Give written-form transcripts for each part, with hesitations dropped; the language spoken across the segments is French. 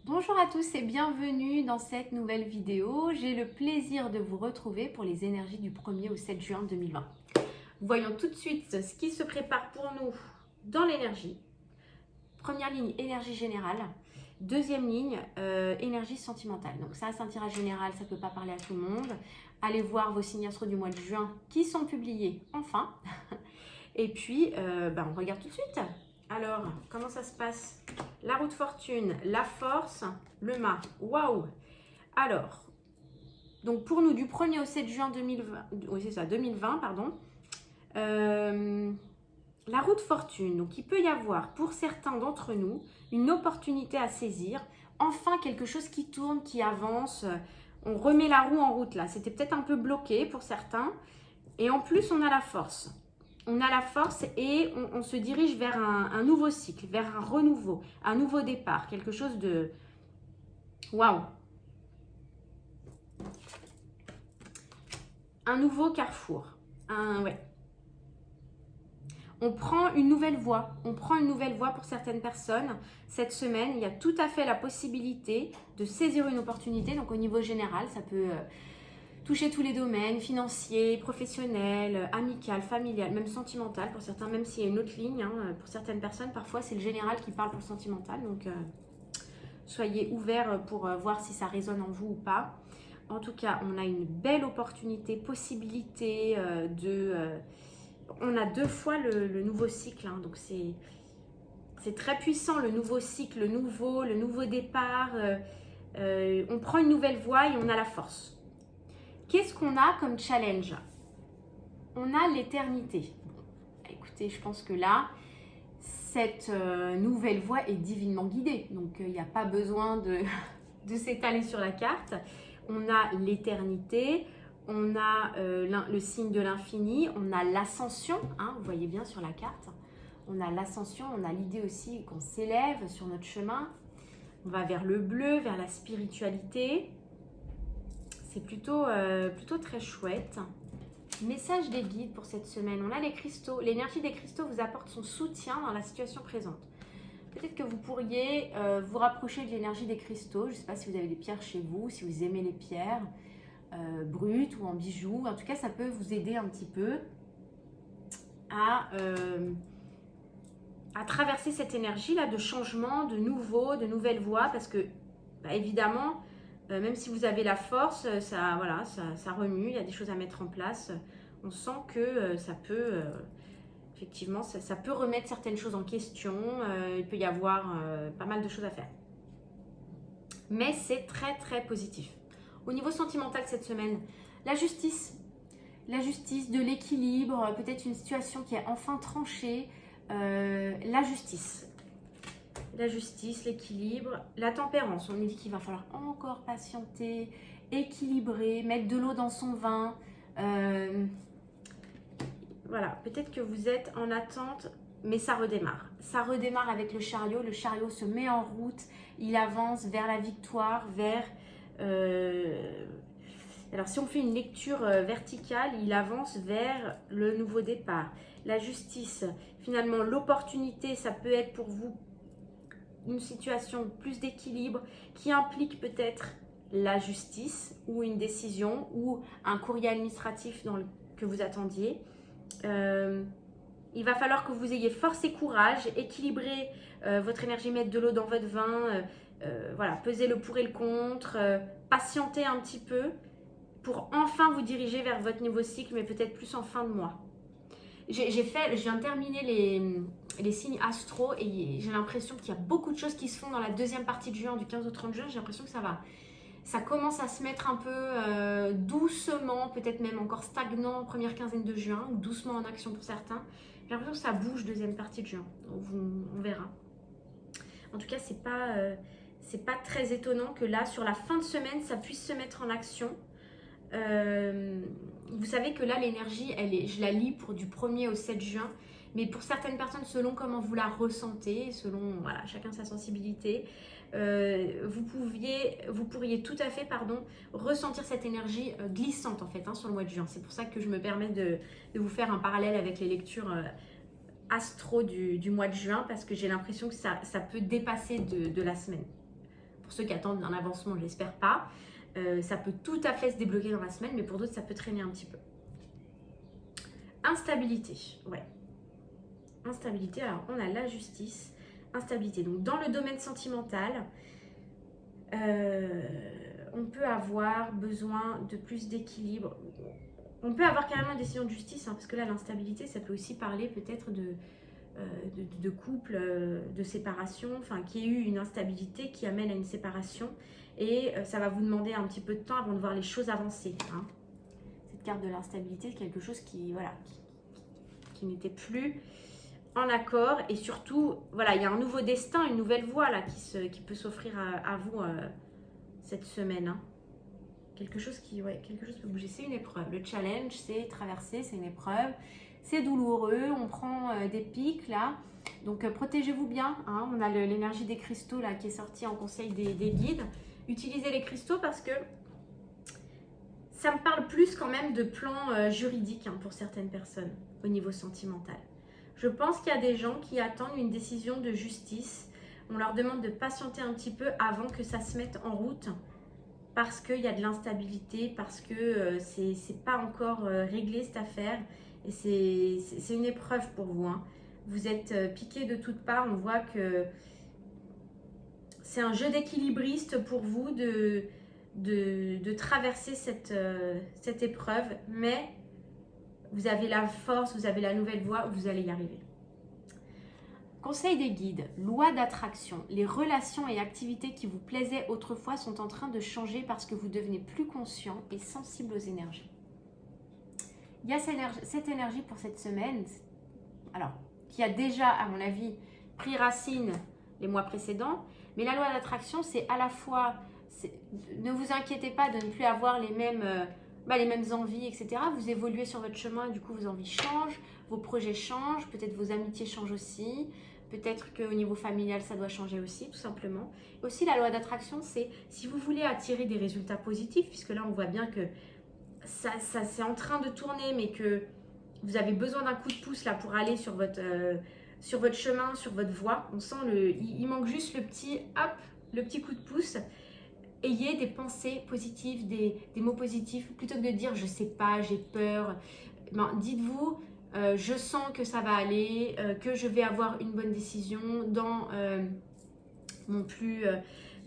Bonjour à tous et bienvenue dans cette nouvelle vidéo. J'ai le plaisir de vous retrouver pour les énergies du 1er au 7 juin 2020. Voyons tout de suite ce qui se prépare pour nous dans l'énergie. Première ligne, énergie générale. Deuxième ligne, énergie sentimentale. Donc ça, c'est un tirage général, ça ne peut pas parler à tout le monde. Allez voir vos signes astro du mois de juin qui sont publiés enfin. Et puis, on regarde tout de suite. Alors, comment ça se passe? La roue de fortune, la force, le mât. Waouh! Alors, donc pour nous, du 1er au 7 juin 2020, oui, c'est ça, 2020, pardon. La roue de fortune, donc il peut y avoir pour certains d'entre nous une opportunité à saisir. Enfin, quelque chose qui tourne, qui avance. On remet la roue en route là. C'était peut-être un peu bloqué pour certains. Et en plus, on a la force. On a la force et on se dirige vers un nouveau cycle, vers un renouveau, un nouveau départ, quelque chose de... Waouh! Un nouveau carrefour. Ouais. On prend une nouvelle voie. On prend une nouvelle voie pour certaines personnes. Cette semaine, il y a tout à fait la possibilité de saisir une opportunité. Donc au niveau général, ça peut... toucher tous les domaines, financiers, professionnels, amical, familial, même sentimental pour certains, même s'il y a une autre ligne. Pour certaines personnes, parfois c'est le général qui parle pour le sentimental. Donc soyez ouverts pour voir si ça résonne en vous ou pas. En tout cas, on a une belle opportunité, possibilité on a 2 fois le nouveau cycle. Donc c'est très puissant, le nouveau cycle, le nouveau départ. On prend une nouvelle voie et on a la force. Qu'est-ce qu'on a comme challenge? On a l'éternité. Écoutez, je pense que là, cette nouvelle voie est divinement guidée. Donc, il n'y a pas besoin de s'étaler sur la carte. On a l'éternité, on a le signe de l'infini, on a l'ascension. Vous voyez bien sur la carte. On a l'ascension, on a l'idée aussi qu'on s'élève sur notre chemin. On va vers le bleu, vers la spiritualité. C'est plutôt très chouette. Message des guides pour cette semaine. On a les cristaux. L'énergie des cristaux vous apporte son soutien dans la situation présente. Peut-être que vous pourriez vous rapprocher de l'énergie des cristaux. Je ne sais pas si vous avez des pierres chez vous, si vous aimez les pierres brutes ou en bijoux. En tout cas, ça peut vous aider un petit peu à traverser cette énergie-là de changement, de nouveau, de nouvelles voies. Parce que, évidemment... même si vous avez la force, ça remue, il y a des choses à mettre en place. On sent que ça peut, effectivement, ça peut remettre certaines choses en question. Il peut y avoir pas mal de choses à faire. Mais c'est très, très positif. Au niveau sentimental cette semaine, la justice de l'équilibre, peut-être une situation qui est enfin tranchée. La justice, l'équilibre, la tempérance. On nous dit qu'il va falloir encore patienter, équilibrer, mettre de l'eau dans son vin. Voilà, peut-être que vous êtes en attente, mais ça redémarre. Ça redémarre avec le chariot. Le chariot se met en route, il avance vers la victoire, vers... Alors, si on fait une lecture verticale, il avance vers le nouveau départ. La justice, finalement, l'opportunité, ça peut être pour vous une situation plus d'équilibre qui implique peut-être la justice ou une décision ou un courrier administratif que vous attendiez. Il va falloir que vous ayez force et courage, équilibrer votre énergie, mettre de l'eau dans votre vin, peser le pour et le contre, patienter un petit peu pour enfin vous diriger vers votre nouveau cycle, mais peut-être plus en fin de mois. Je viens de terminer les signes astro et j'ai l'impression qu'il y a beaucoup de choses qui se font dans la deuxième partie de juin, du 15 au 30 juin. J'ai l'impression que ça commence à se mettre un peu doucement, peut-être même encore stagnant première quinzaine de juin, ou doucement en action pour certains. J'ai l'impression que ça bouge deuxième partie de juin. On verra. En tout cas, c'est pas très étonnant que là, sur la fin de semaine, ça puisse se mettre en action. Vous savez que là l'énergie, je la lis du 1er au 7 juin, mais pour certaines personnes, selon comment vous la ressentez, selon chacun sa sensibilité, vous pourriez tout à fait ressentir cette énergie glissante en fait sur le mois de juin. C'est pour ça que je me permets de vous faire un parallèle avec les lectures astro du mois de juin, parce que j'ai l'impression que ça peut dépasser de la semaine. Pour ceux qui attendent un avancement, je l'espère pas. Ça peut tout à fait se débloquer dans la semaine, mais pour d'autres, ça peut traîner un petit peu. Instabilité, ouais. Instabilité, alors on a la justice, instabilité. Donc dans le domaine sentimental, on peut avoir besoin de plus d'équilibre. On peut avoir carrément une décision de justice, hein, parce que là, l'instabilité, ça peut aussi parler peut-être de couple, de séparation, enfin, qui ait eu une instabilité qui amène à une séparation. Et ça va vous demander un petit peu de temps avant de voir les choses avancer. Hein. Cette carte de l'instabilité, c'est quelque chose qui, voilà, qui n'était plus en accord. Et surtout, voilà, il y a un nouveau destin, une nouvelle voie là, qui peut s'offrir à vous cette semaine. Hein. Quelque chose peut bouger. C'est une épreuve. Le challenge, c'est traverser, c'est une épreuve. C'est douloureux, on prend des pics là. Donc protégez-vous bien. Hein. On a l'énergie des cristaux là qui est sortie en conseil des guides. Utilisez les cristaux parce que ça me parle plus quand même de plan juridique hein, pour certaines personnes au niveau sentimental. Je pense qu'il y a des gens qui attendent une décision de justice. On leur demande de patienter un petit peu avant que ça se mette en route parce qu'il y a de l'instabilité, parce que c'est pas encore réglé cette affaire et c'est une épreuve pour vous. Hein. Vous êtes piqué de toutes parts, on voit que c'est un jeu d'équilibriste pour vous de traverser cette épreuve, mais vous avez la force, vous avez la nouvelle voie, vous allez y arriver. Conseil des guides, loi d'attraction. Les relations et activités qui vous plaisaient autrefois sont en train de changer parce que vous devenez plus conscient et sensible aux énergies. Il y a cette énergie pour cette semaine, alors, qui a déjà, à mon avis, pris racine les mois précédents, mais la loi d'attraction, c'est à la fois, ne vous inquiétez pas de ne plus avoir les mêmes envies, etc. Vous évoluez sur votre chemin et du coup, vos envies changent, vos projets changent, peut-être vos amitiés changent aussi, peut-être qu'au niveau familial, ça doit changer aussi, tout simplement. Aussi, la loi d'attraction, c'est si vous voulez attirer des résultats positifs, puisque là, on voit bien que ça c'est en train de tourner, mais que vous avez besoin d'un coup de pouce là pour aller sur votre chemin, sur votre voie. On sent il manque juste le petit coup de pouce. Ayez des pensées positives, des mots positifs, plutôt que de dire je sais pas, j'ai peur. Ben, dites-vous je sens que ça va aller, que je vais avoir une bonne décision dans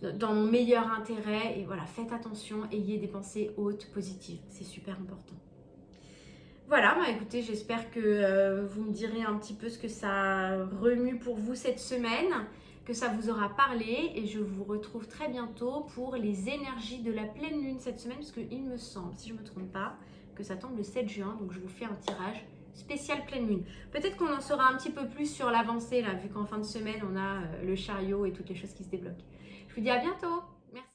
dans mon meilleur intérêt. Et voilà, faites attention, ayez des pensées hautes, positives. C'est super important. Voilà, bah écoutez, j'espère que vous me direz un petit peu ce que ça remue pour vous cette semaine, que ça vous aura parlé et je vous retrouve très bientôt pour les énergies de la pleine lune cette semaine parce qu'il me semble, si je ne me trompe pas, que ça tombe le 7 juin, donc je vous fais un tirage spécial pleine lune. Peut-être qu'on en saura un petit peu plus sur l'avancée là, vu qu'en fin de semaine, on a le chariot et toutes les choses qui se débloquent. Je vous dis à bientôt. Merci.